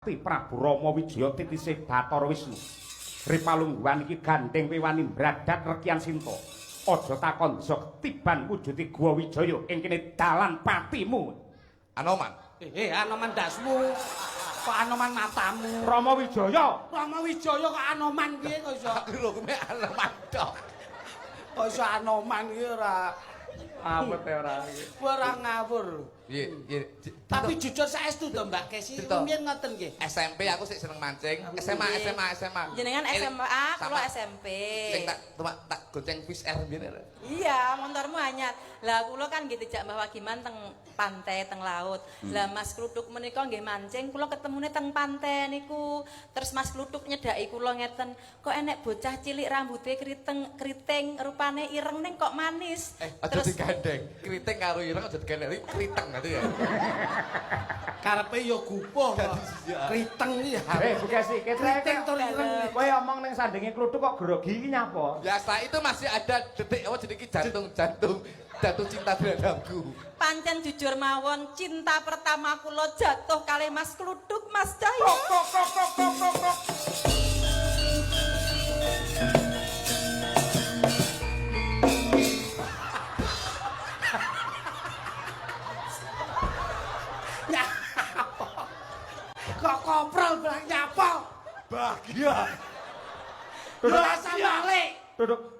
Pati Prabu Rama Wijaya titisih Bathara Wisnu. Ripalungguhan iki gandeng piwani bradat Rekian Sinta. Aja takon bisa ketiban wujude Guwa Wijaya ing kene dalan patimu. Anoman. Anoman dasmu. Kok Anoman matamu? Rama Wijaya. Rama Wijaya kok Anoman piye kok iso? Aku lho kuwi Anoman tok. Kok iso Anoman iki ora Awet ora iki. ora ngawur. Piye? Tapi jujur saestu to Mbak Kesi, rumiyin ngoten nggih. SMP aku sik seneng mancing. SMA. Jenengan SMA, kula SMP. Sing tak goceng fish air mbiyen lho. Iya, motormu anyar. Lah kula kan nggih dijak Mbah Wagiman teng pantai teng laut. Lah Mas Kluthuk menika nggih mancing, kula ketemune teng pantai niku. Terus Mas Kluthuk nyedaki kula ngeten, kok enek bocah cilik rambutnya keriting, rupane ireng ning kok manis. Aja digandeng. Kriting karo ireng aja digandeng kriteng nanti ya. Karepe ya gupuh kok. Kriteng iki ya. Bukasi Kriteng to ireng. kowe omong ning sandinge Kluthuk kok grogi iki nyapa? Ya setelah itu masih ada detik apa jenenge jatuh cinta terhadapku. Pancen jujur mawon, cinta pertama kula jatuh kalih Mas Kluthuk, Mas Cahyo. Kok koprol bilang nyapa? Bahagia. Rasa balik. Duduk